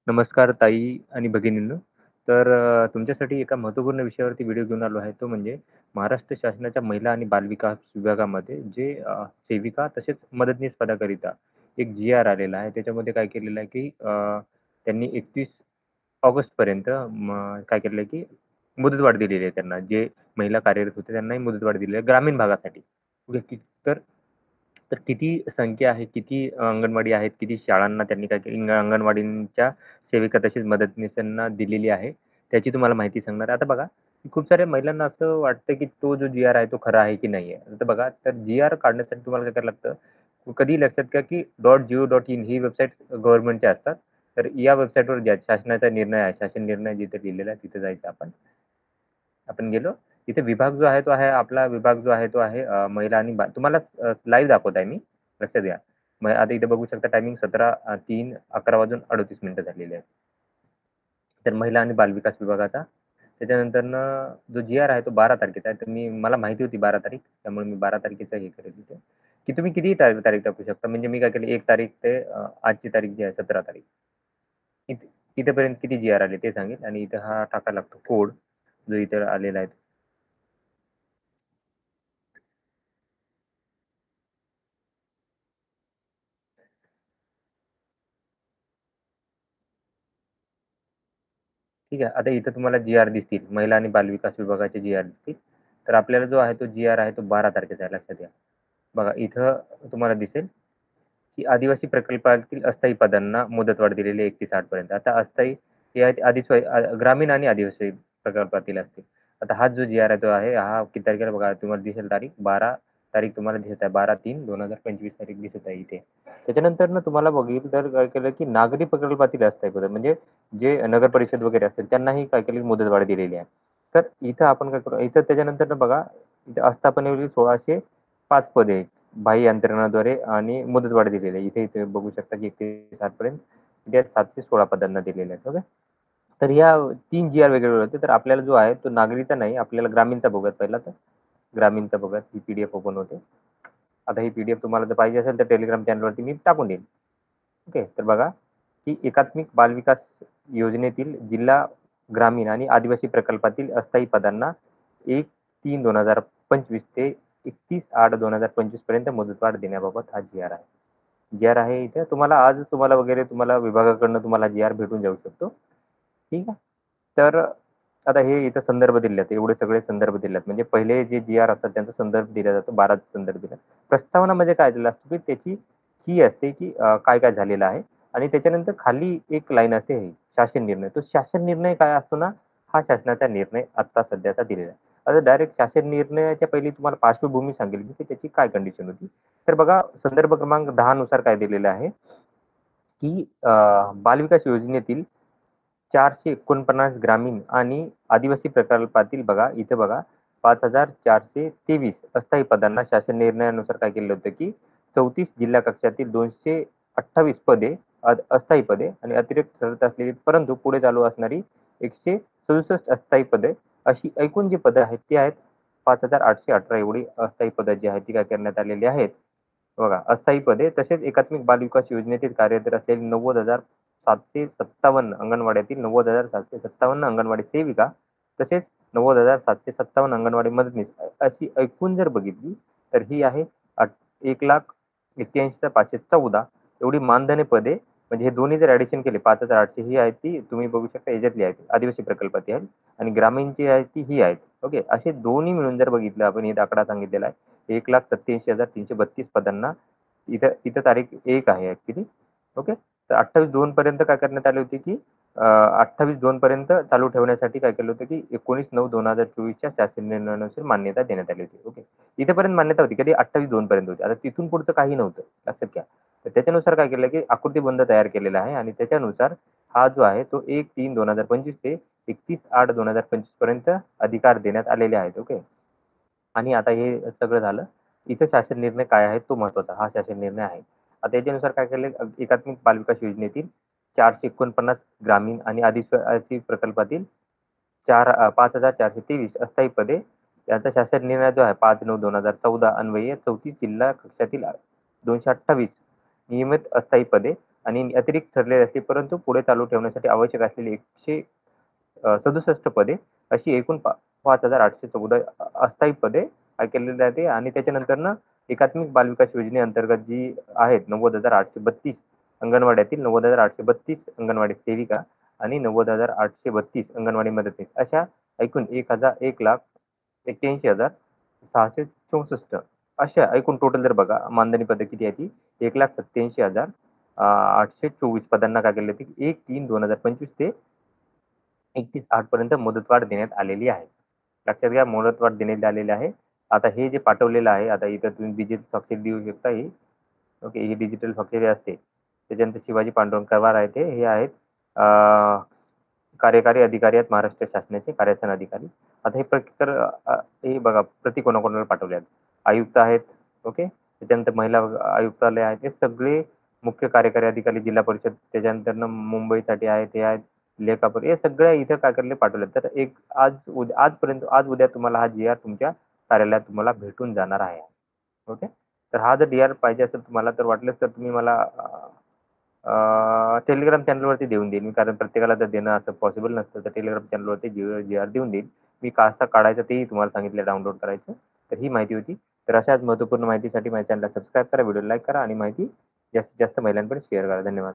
नमस्कार ताई आणि भगिनींनो. तुमच्यासाठी एका महत्त्वपूर्ण विषयावरती व्हिडिओ घेऊन आलो आहे. तो म्हणजे महाराष्ट्र शासनाच्या महिला आणि बालविकास विभागामध्ये जे सेविका तसेच मदतनीस पदाकरिता एक जी-आर आलेला आहे. त्याच्यामध्ये काय केलेलं आहे, की त्यांनी 31 ऑगस्टपर्यंत काय केलेलं आहे, की मुदतवाढ दिलेली आहे त्यांना. जे महिला कार्यरत होते त्यांनाही मुदतवाढ दिलेली आहे ग्रामीण भागासाठी. ओके. तर तर किती संख्या आहे, किती अंगणवाडी आहेत, किती शाळांना त्यांनी काय केलं अंगणवाडीच्या सेविका तसेच मदतनीसांना दिलेली आहे, त्याची तुम्हाला माहिती सांगणार आहे. आता बघा, खूप साऱ्या महिलांना असं वाटतं, की तो जो जी-आर आहे तो खरा आहे की नाही आहे. आता बघा, तर जी-आर काढण्यासाठी तुम्हाला काय करावं लागतं, कधी लक्षात घ्या, की .go.in ही वेबसाईट गव्हर्नमेंटच्या असतात. तर या वेबसाईटवर ज्या शासनाचा निर्णय आहे, शासन निर्णय जिथे लिहिलेला आहे तिथे जायचं आपण. आपण गेलो, तिथे विभाग जो आहे तो आहे आपला विभाग जो आहे तो आहे महिला आणि तुम्हाला लाईव्ह दाखवत आहे मी, लक्षात घ्या. मग आता इथे बघू शकता टायमिंग 17:03:11 वाजून 38 मिनिटं झालेले आहेत. तर महिला आणि बालविकास विभागाचा. त्याच्यानंतरनं जो जी-आर आहे तो 12 तारखेचा आहे. तर मला माहिती होती 12 तारीख, त्यामुळे मी 12 तारखेचं हे करेल तिथे, की तुम्ही कितीही तारीख टाकू शकता. म्हणजे मी काय केलं 1 तारीख ते आजची तारीख जी आहे 17 तारीख. इथे इथेपर्यंत किती जी-आर आले ते सांगेल आणि इथे हा टाकायला लागतो कोड, जो इथे आलेला आहे. ठीक आहे. आता इथं तुम्हाला जी-आर दिसतील. महिला आणि बालविकास विभागाचे जी-आर दिसतील. तर आपल्याला जो आहे तो जी-आर आहे तो 12 तारखेचा आहे, लक्षात घ्या. बघा इथं तुम्हाला दिसेल, की आदिवासी प्रकल्पातील अस्थायी पदांना मुदतवाढ दिलेली आहे 31/8 पर्यंत. आता अस्थायी हे आहेत ग्रामीण आणि आदिवासी प्रकल्पातील असतील. आता हा जो जी-आर आहे तो आहे हा किती तारखेला बघा तुम्हाला दिसेल तारीख 12 तारीख तुम्हाला दिसत आहे. 12/3/2025 तारीख दिसत आहे इथे. त्याच्यानंतरनं तुम्हाला बघितलं तर काय केलं, की नागरी प्रकल्पातील अस्थायी पद म्हणजे जे नगर परिषद वगैरे असतील त्यांनाही काय केली मुदतवाढ दिलेली आहे. तर इथं आपण काय करू इथं त्याच्यानंतरनं बघा इथे आस्थापनेवरील 1605 पदे आहेत. बाह्य यंत्रणाद्वारे आणि मुदतवाढ दिलेली आहे. इथे बघू शकता की 31/8 पर्यंत त्यात 716 पदांना दिलेले आहेत. ओके. तर ह्या 3 जी-आर वेगवेगळे होते. तर आपल्याला जो आहे तो नागरीचा नाही, आपल्याला ग्रामीणचा बघूयात पहिला तर. ग्रामीणचा बघूयात. ही पी-डी-एफ ओपन होते. आता ही पी-डी-एफ तुम्हाला जर पाहिजे असेल तर टेलिग्राम चॅनलवरती मी टाकून देईन. ओके. तर बघा, की एकात्मिक बालविकास योजनेतील जिल्हा ग्रामीण आणि आदिवासी प्रकल्पातील अस्थायी पदांना 1/3/2025 ते 31/8/2025 पर्यंत मुदतवाढ देण्याबाबत हा जी-आर आहे. जी-आर आहे इथे तुम्हाला आज तुम्हाला विभागाकडनं तुम्हाला जी-आर भेटून जाऊ शकतो. ठीक आहे. तर आता हे इथं संदर्भ दिले आहेत. एवढे सगळे संदर्भ दिले आहेत. म्हणजे पहिले जे जी-आर असतात त्यांचा संदर्भ दिला जातो. 12 संदर्भ दिला. प्रस्तावनामध्ये काय दिलं असतं, की त्याची ही असते, की काय-काय झालेलं आहे आणि त्याच्यानंतर खाली एक लाईन असते ही शासन निर्णय. तो शासन निर्णय काय असतो ना, हा शासनाचा निर्णय आत्ता सध्याचा दिलेला आहे. आता डायरेक्ट शासन निर्णयाच्या पहिली तुम्हाला पार्श्वभूमी सांगेल मी, की त्याची काय कंडिशन होती. तर बघा संदर्भ क्रमांक 10 नुसार काय दिलेलं आहे, की बालविकास योजनेतील 449 ग्रामीण आणि आदिवासी प्रकल्पातील बघा, इथे बघा 5,423 अस्थायी पदांना शासन निर्णयानुसार काय केलेलं होतं, की 34 जिल्हा कक्षातील 228 पदे अस्थायी पदे आणि अतिरिक्त ठरत असलेली परंतु पुढे चालू असणारी 167 अस्थायी पदे अशी एकूण जी पदं आहेत ती आहेत 5,818 एवढी अस्थायी पदं जी आहेत ती काय करण्यात आलेली आहेत. बघा अस्थायी पदे तसेच एकात्मिक बाल विकास योजनेतील कार्यरत असलेली 90,757 अंगणवाड्यातील 90,757 अंगणवाडी सेविका तसेच 90,757 अंगणवाडी मदतनीस अशी एकूण जर बघितली तर ही आहे 1,81,514 एवढी मानधनी पदे म्हणजे हे दोन्ही जर ॲडिशन केले 5,800 ही आहेत ती तुम्ही बघू शकता याच्यातली आहेत आदिवासी प्रकल्पाची आहेत आणि ग्रामीणची आहे ती ही आहेत. ओके. असे दोन्ही मिळून जर बघितलं आपण हे आकडा सांगितलेला आहे 1,87,332 पदांना इथं इथं तारीख 1 आहे ॲक्चुअली. ओके. तर 28/2 पर्यंत काय करण्यात आले होते, की 28/2 पर्यंत चालू ठेवण्यासाठी काय केलं होतं, की 19/9/2024च्या शासन निर्णयानुसार मान्यता देण्यात आली होती. ओके. इथेपर्यंत मान्यता होती. कधी 28/2 पर्यंत होती. आता तिथून पुढचं काही नव्हतं. लक्षात घ्या. तर त्याच्यानुसार काय केलं, की आकृतीबंध तयार केलेला आहे आणि त्याच्यानुसार हा जो आहे तो 1/3/2025 ते 31/8/2025 पर्यंत अधिकार देण्यात आलेले आहेत. ओके. आणि आता हे सगळं झालं. इथं शासन निर्णय काय आहे तो महत्त्वाचा. हा शासन निर्णय आहे. आता याच्यानुसार काय केलं एकात्मिक बालविकास योजनेतील 449 ग्रामीण आणि आदिवासी प्रकल्पातील 5,423 अस्थायी पदे यांचा शासन निर्णय जो आहे 5/9/2014 अन्वये 34 जिल्हा कक्षातील 228 नियमित अस्थायी पदे आणि अतिरिक्त ठरलेली असते, परंतु पुढे चालू ठेवण्यासाठी आवश्यक असलेली 167 पदे अशी एकूण 5,814 अस्थायी पदे केलेली जाते आणि त्याच्यानंतरनं एकात्मिक बाल विकास योजनेअंतर्गत जी आहेत 90,832 अंगणवाड्यातील 90,832 अंगणवाडी सेविका आणि 90,832 अंगणवाडी मदतनीस अशा एकूण 1,81,81,664 अशा एकूण टोटल जर बघा मानधनी पदं किती आहे ती 1,87,824 पदांना काय केलं ते 1/3/2025 ते 31/8 पर्यंत मुदतवाढ देण्यात आलेली आहे. लक्षात घ्या मुदतवाढ देण्यात आलेली आहे. आता हे जे पाठवलेलं आहे, आता इथं तुम्ही डिजिटल स्वाक्षरी देऊ शकता ही. ओके, ही डिजिटल स्वाक्षरी असते. त्याच्यानंतर शिवाजी पांडुरंग पवार आहे ते हे आहेत कार्यकारी अधिकारी आहेत महाराष्ट्र शासनाचे कार्यसन अधिकारी. आता हे हे बघा प्रति कोणाकोणाला पाठवले आहेत. आयुक्त आहेत, ओके. त्याच्यानंतर महिला आयुक्तालय आहेत. हे सगळे मुख्य कार्यकारी अधिकारी जिल्हा परिषद त्याच्यानंतर मुंबईसाठी आहेत, हे आहेत लेखापर हे सगळ्या इथं काय करले पाठवले. तर एक आजपर्यंत आज उद्या तुम्हाला हा जी-आर तुमच्या कार्यालयात तुम्हाला भेटून जाणार आहे. ओके. तर हा जर डी-आर पाहिजे असेल तुम्हाला तर वाटलंच तर तुम्ही मला टेलिग्राम चॅनलवरती देऊन देईन मी कारण प्रत्येकाला जर देणं असं पॉसिबल नसतं तर टेलिग्राम चॅनलवरती जी-आर देऊन देईन. मी कसा काढायचा तेही तुम्हाला सांगितलं डाउनलोड करायचं. तर ही माहिती होती. तर अशाच महत्त्वपूर्ण माहितीसाठी माझ्या चॅनलला सबस्क्राईब करा, व्हिडिओ लाईक करा आणि माहिती जास्तीत जास्त महिलांपर्यंत शेअर करा. धन्यवाद.